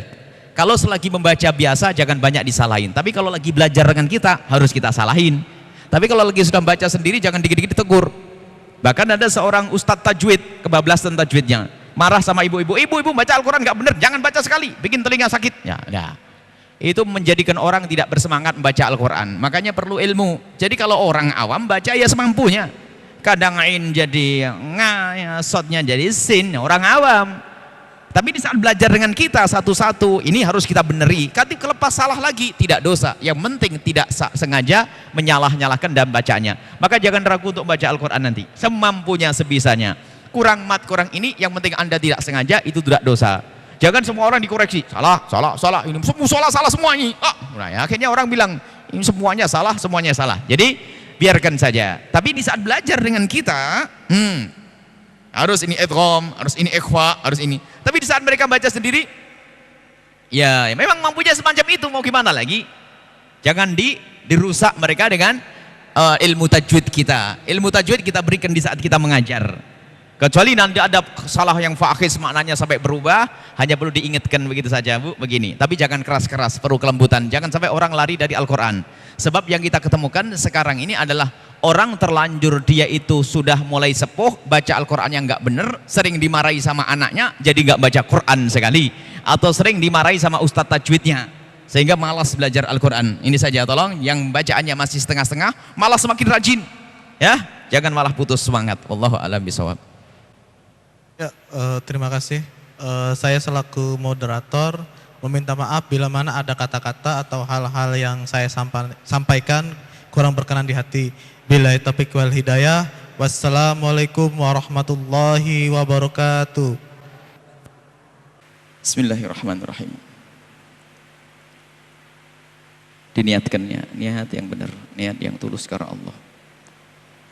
Kalau selagi membaca biasa jangan banyak disalahin, tapi kalau lagi belajar dengan kita harus kita salahin. Tapi kalau lagi sudah baca sendiri jangan dikit-dikit ditegur. Bahkan ada seorang ustadz tajwid, kebablasan tajwidnya, marah sama ibu-ibu baca Al-Quran nggak bener, jangan baca sekali, bikin telinga sakit. Ya. Itu menjadikan orang tidak bersemangat membaca Al-Quran. Makanya perlu ilmu. Jadi kalau orang awam baca ya semampunya. Kadang ain jadi nga, sotnya jadi sin, orang awam. Tapi di saat belajar dengan kita satu-satu, ini harus kita beneri. Kalau kelepas salah lagi tidak dosa. Yang penting tidak sengaja menyalah-nyalahkan dalam bacanya. Maka jangan ragu untuk baca Al-Quran nanti. Semampunya, sebisanya. Kurang mat, kurang ini, yang penting Anda tidak sengaja, itu tidak dosa. Jangan semua orang dikoreksi, salah, ini semua salah semua ini. Nah, ya, akhirnya orang bilang ini semuanya salah. Jadi biarkan saja. Tapi di saat belajar dengan kita, harus ini idgham, harus ini ikhfa, harus ini. Tapi di saat mereka baca sendiri, ya memang mampunya semacam itu, mau gimana lagi? Jangan dirusak mereka dengan ilmu tajwid kita. Ilmu tajwid kita berikan di saat kita mengajar. Kecuali nanti ada salah yang fakhis maknanya sampai berubah, hanya perlu diingatkan begitu saja, Bu, begini. Tapi jangan keras-keras, perlu kelembutan. Jangan sampai orang lari dari Al-Quran. Sebab yang kita ketemukan sekarang ini adalah orang terlanjur dia itu sudah mulai sepuh, baca Al-Quran yang nggak bener, sering dimarahi sama anaknya, jadi nggak baca Quran sekali. Atau sering dimarahi sama ustadz tajwidnya, sehingga malas belajar Al-Quran. Ini saja tolong, yang bacaannya masih setengah-setengah, malah semakin rajin. Ya, jangan malah putus semangat. Wallahu a'lam bishawab. Ya, terima kasih. Saya selaku moderator meminta maaf bila mana ada kata-kata atau hal-hal yang saya sampaikan kurang berkenan di hati. Billahi taufiq wal hidayah. Wassalamualaikum warahmatullahi wabarakatuh. Bismillahirrahmanirrahim. Diniatkannya, niat yang benar, niat yang tulus karena Allah.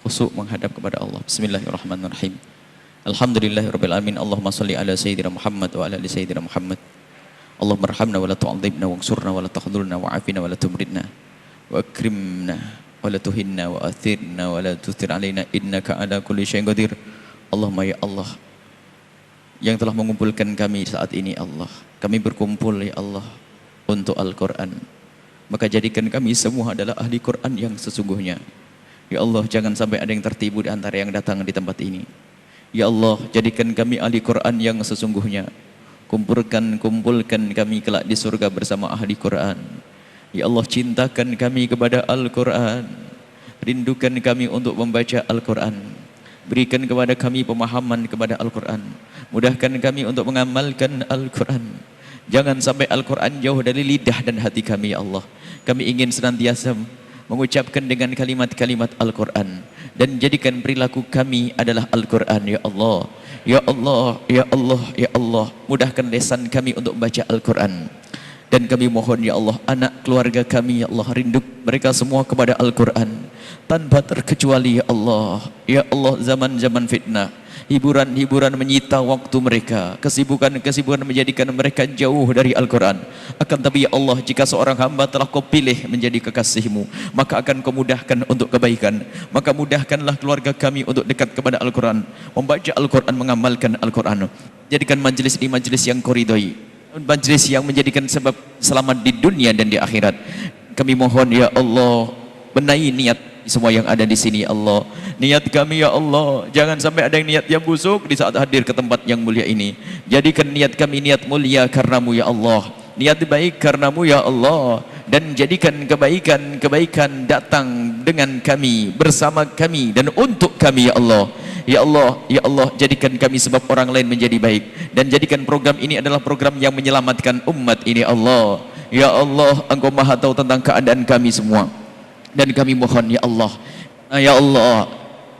Khusyuk menghadap kepada Allah. Bismillahirrahmanirrahim. Alhamdulillahirabbil alamin. Allahumma shalli ala sayyidina Muhammad wa ala ali sayyidina Muhammad. Allahumma arhamna wa la tu'adzibna wansurna wa la tahdhurna wa afina wa la tumridna wa akrimna wa la tuhinna wa athirna wa la tuthir alaina innaka ala kulli syai'in qadir. Allahumma ya Allah, yang telah mengumpulkan kami saat ini Allah, kami berkumpul ya Allah untuk Al-Quran, maka jadikan kami semua adalah ahli Quran yang sesungguhnya. Ya Allah, jangan sampai ada yang tertipu di antara yang datang di tempat ini. Ya Allah, jadikan kami ahli Quran yang sesungguhnya. Kumpulkan kami kelak di surga bersama ahli Quran. Ya Allah, cintakan kami kepada Al-Quran. Rindukan kami untuk membaca Al-Quran. Berikan kepada kami pemahaman kepada Al-Quran. Mudahkan kami untuk mengamalkan Al-Quran. Jangan sampai Al-Quran jauh dari lidah dan hati kami ya Allah. Kami ingin senantiasa mengucapkan dengan kalimat-kalimat Al-Quran, dan jadikan perilaku kami adalah Al-Quran ya Allah. Ya Allah, ya Allah, ya Allah, mudahkan lisan kami untuk membaca Al-Quran. Dan kami mohon ya Allah, anak keluarga kami ya Allah, rindu mereka semua kepada Al-Quran tanpa terkecuali ya Allah. Ya Allah, zaman-zaman fitnah, hiburan-hiburan menyita waktu mereka, kesibukan-kesibukan menjadikan mereka jauh dari Al-Quran. Akan tapi ya Allah, jika seorang hamba telah kau pilih menjadi kekasih-Mu, maka akan kau mudahkan untuk kebaikan. Maka mudahkanlah keluarga kami untuk dekat kepada Al-Quran, membaca Al-Quran, mengamalkan Al-Quran. Jadikan majlis ini majlis yang kau ridhoi, majlis yang menjadikan sebab selamat di dunia dan di akhirat. Kami mohon ya Allah, benahi niat semua yang ada di sini ya Allah. Niat kami ya Allah, jangan sampai ada yang niat yang busuk di saat hadir ke tempat yang mulia ini. Jadikan niat kami niat mulia karenamu ya Allah, niat baik karenamu ya Allah, dan jadikan kebaikan datang dengan kami, bersama kami, dan untuk kami ya Allah. Ya Allah, ya Allah, jadikan kami sebab orang lain menjadi baik, dan jadikan program ini adalah program yang menyelamatkan umat ini Allah. Ya Allah, Engkau Maha tahu tentang keadaan kami semua, dan kami mohon ya Allah, ya Allah,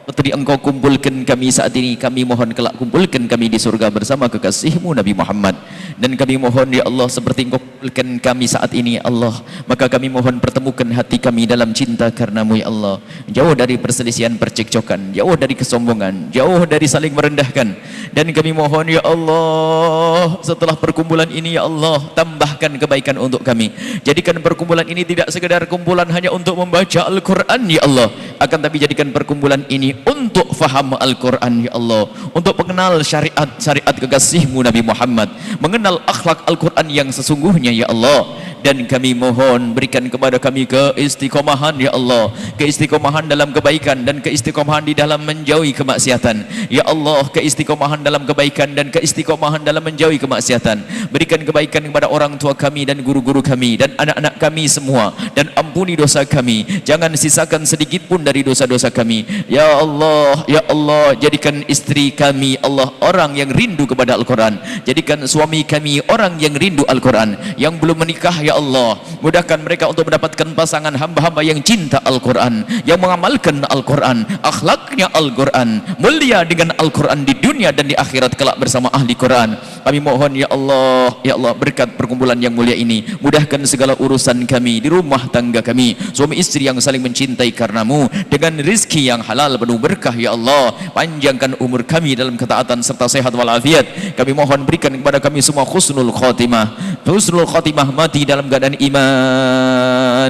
seperti Engkau kumpulkan kami saat ini, kami mohon kelak kumpulkan kami di surga bersama kekasih-Mu Nabi Muhammad. Dan kami mohon ya Allah, seperti Engkau kumpulkan kami saat ini ya Allah, maka kami mohon pertemukan hati kami dalam cinta karena-Mu ya Allah. Jauh dari perselisihan, percekcokan, jauh dari kesombongan, jauh dari saling merendahkan. Dan kami mohon ya Allah, setelah perkumpulan ini ya Allah, tambahkan kebaikan untuk kami. Jadikan perkumpulan ini tidak sekedar kumpulan hanya untuk membaca Al-Quran ya Allah, akan tapi jadikan perkumpulan ini untuk faham Al-Quran ya Allah, untuk mengenal syariat kekasih-Mu Nabi Muhammad, mengenal akhlak Al-Quran yang sesungguhnya ya Allah. Dan kami mohon berikan kepada kami keistiqomahan ya Allah, keistiqomahan dalam kebaikan dan keistiqomahan di dalam menjauhi kemaksiatan ya Allah, keistiqomahan dalam kebaikan dan keistiqomahan dalam menjauhi kemaksiatan. Berikan kebaikan kepada orang tua kami dan guru-guru kami dan anak-anak kami semua, dan ampuni dosa kami, jangan sisakan sedikit pun dari dosa-dosa kami ya Allah. Ya Allah, jadikan istri kami Allah orang yang rindu kepada Al-Quran, jadikan suami kami orang yang rindu Al-Quran. Yang belum menikah ya Allah, mudahkan mereka untuk mendapatkan pasangan hamba-hamba yang cinta Al-Quran, yang mengamalkan Al-Quran, akhlaknya Al-Quran, mulia dengan Al-Quran di dunia dan di akhirat kelak bersama ahli Quran. Kami mohon ya Allah, ya Allah, berkat perkumpulan yang mulia ini, mudahkan segala urusan kami di rumah tangga kami, suami istri yang saling mencintai karena-Mu, dengan rizki yang halal penuh berkah ya Allah. Panjangkan umur kami dalam ketaatan serta sehat walafiat. Kami mohon berikan kepada kami semua husnul khotimah, husnul khotimah, mati dalam keadaan iman.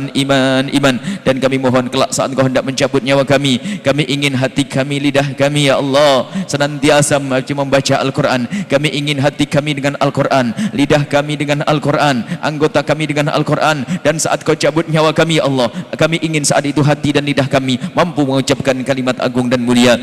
Dan kami mohon kelak saat Engkau hendak mencabut nyawa kami ingin hati kami, lidah kami ya Allah senantiasa membaca Al-Quran. Kami ingin hati kami dengan Al-Quran, lidah kami dengan Al-Quran, anggota kami dengan Al-Quran. Dan saat Kau cabut nyawa kami ya Allah, kami ingin saat itu hati dan lidah kami mampu mengucapkan kalimat agung dan mulia,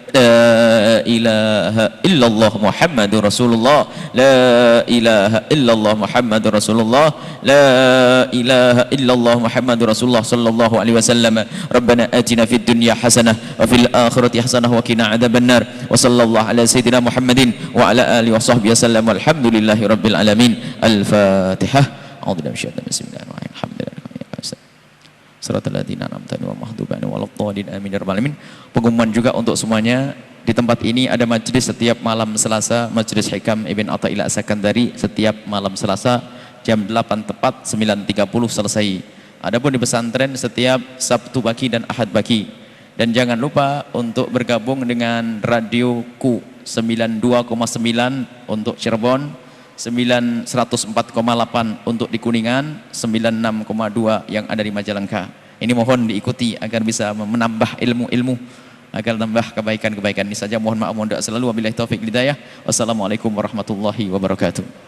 La ilaha illallah Muhammadur Rasulullah, La ilaha illallah Muhammadur Rasulullah, La ilaha illallah Muhammadur Rasulullah sallallahu alaihi wasallam. Rabbana atina fid dunya hasanah wa fil akhirati hasanah wa qina adzabannar. Wa sallallahu ala sayyidina Muhammadin wa ala alihi wa sahbihi wasallam. Walhamdulillahi rabbil alamin. Al-Fatihah. A'udzu billahi minasyaitonir rajim. Bismillahirrahmanirrahim. Suratul ladzina an'amta 'alaihim ghairil maghdubi 'alaihim waladdallin. Pengumuman juga untuk semuanya, di tempat ini ada majelis setiap malam Selasa, Majelis Hikam Ibn Athaillah As-Sakandari setiap malam Selasa jam 8 tepat, 9.30 selesai. Adapun di pesantren setiap Sabtu pagi dan Ahad pagi. Dan jangan lupa untuk bergabung dengan radioku 92,9 untuk Cirebon, 104,8 untuk di Kuningan, 96,2 yang ada di Majalengka. Ini mohon diikuti agar bisa menambah ilmu-ilmu, agar tambah kebaikan-kebaikan. Ini saja, mohon maaf, mohon doa selalu. Wabillahi taufik hidayah. Wassalamualaikum warahmatullahi wabarakatuh.